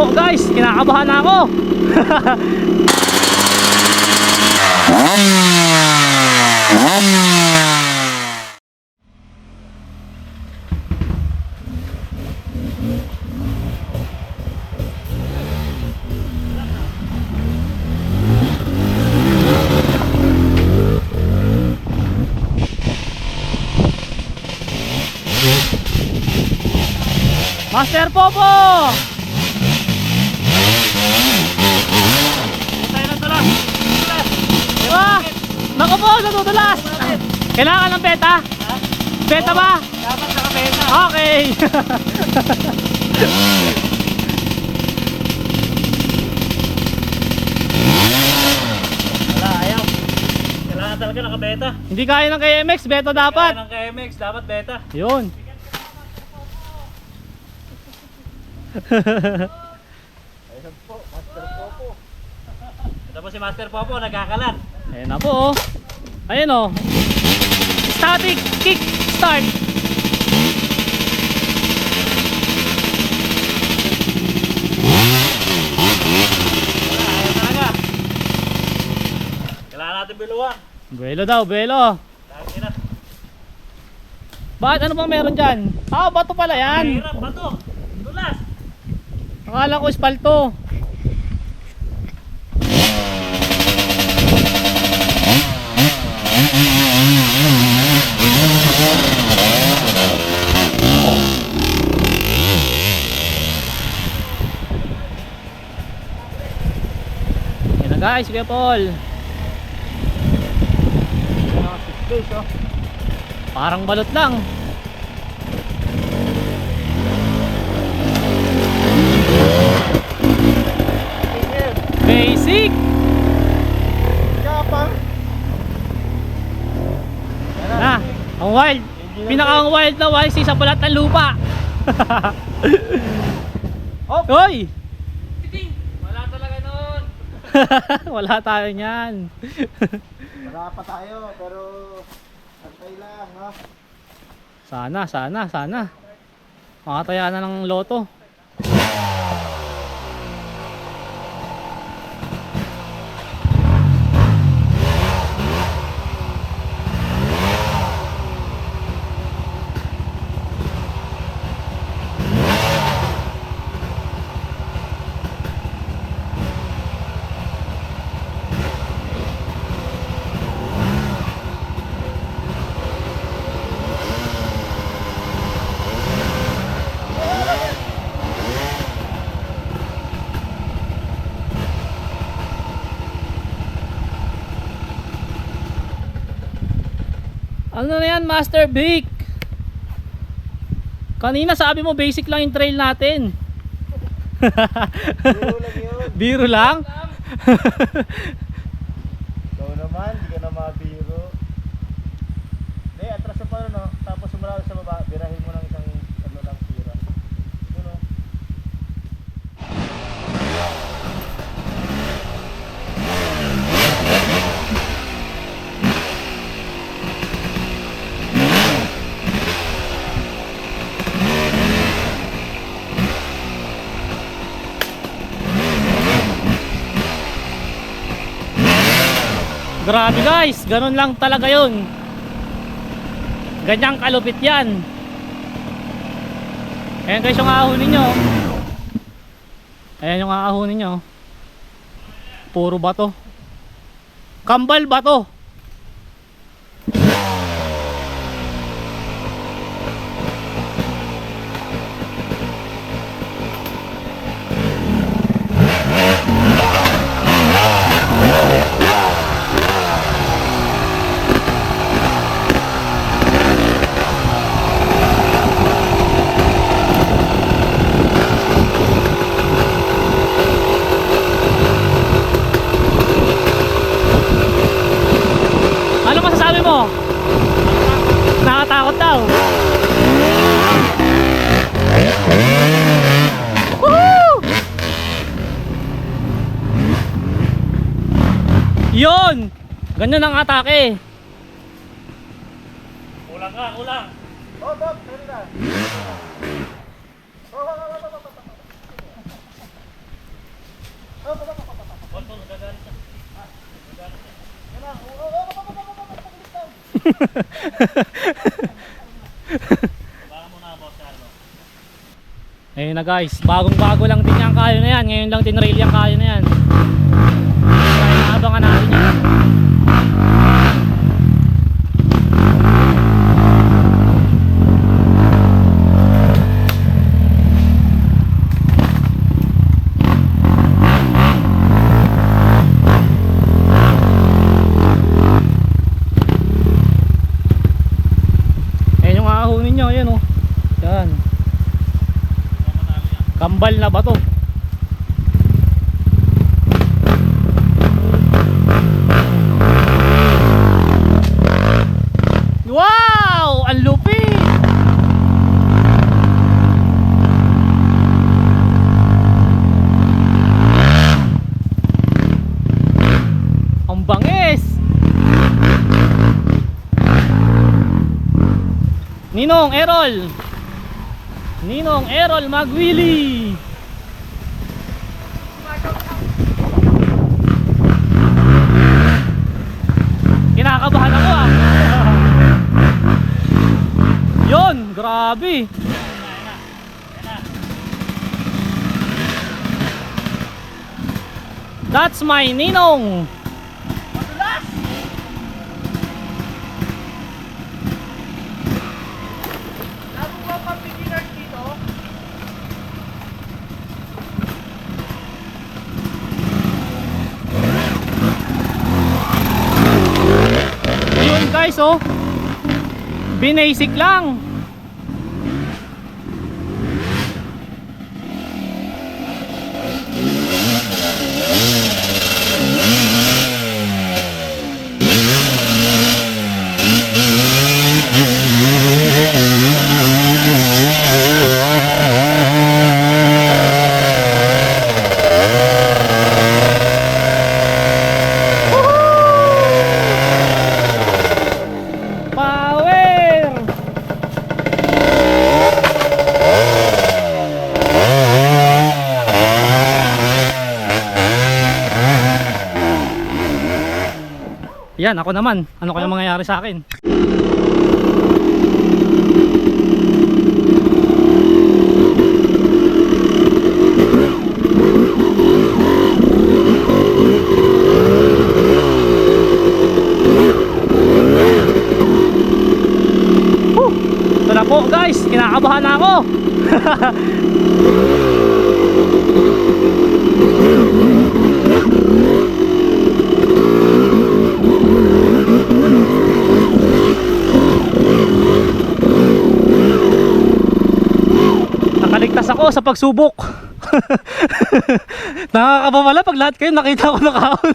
po guys, kinakabahan na ako. Master Popo! Tayo ng tulas. Diba? Naku po, natutulas! Kailangan ng peta? Peta ba? Dapat nakapeta. Okay! Wala, ayaw. Kailangan talaga nakabeta. Hindi kaya ng KMX, beta dapat. Kaya ng KMX, dapat beta. Yun. Ayun po, Master Popo. Ito po si Master Popo, nagkakalat. Ayan na po. Ayan o. Static kick start. Wala, ayaw talaga. Kailangan natin biluan. Buelo daw, buelo. Lagi na. Bakit? Ano bang meron dyan? Ah, bato pala yan. Hirap, bato. Tulas. Akala ko espalto. Yan na guys, Kuya Paul. Parang balot lang. Basic. Na, ang wild. Pinakang wild na wild sa balat ng lupa. Hoy! Wala talaga noon. Wala tayo niyan. Wala pa tayo, pero antay lang, ha? Sana. Makataya na ng loto. Ano na yan, Master Vic? Kanina sabi mo basic lang yung trail natin. Biro lang yun. Biro lang? Ikaw naman, di ka na mabiro. Hindi, atras sa paro, no? Tapos sumula sa baba, birahin mo ng isang ano lang tira. Yun, no? Grabe guys, ganun lang talaga yun. Ganyang kalupit yan. Ayan guys yung aahunin nyo. Ayan yung aahunin nyo. Puro bato. Kambal bato. Ano masasabi mo? Nakatakot daw. Woohoo! Yun! Ganyan ang atake. Kulang ka, kulang. Oh, Bob, sorry na. Oh. Paul, nagagalit siya. Nagagalit siya. Yan na. Baka muna, Boss Carlo. Ayun na guys, bagong bago lang din yung kayo na yan. Ngayon lang tinrail yung kayo na yan. Kaya naabangan natin yan. Ayun yung ahunin nyo, ayan o. Yan. Kambal na bato. Wow! Ang lupit! Ang bangis! Ninong Errol Magwili. Kinakabahan ako ah. Yon, grabe. That's my Ninong. Ayun guys oh. Binasic lang. Yan, ako naman. Ano kaya mangyayari sa akin? Ito na po guys, kinakabahan na ako. Nakaligtas ako sa pagsubok. Nakakaba pala pag lahat kayo nakita ko na kahon.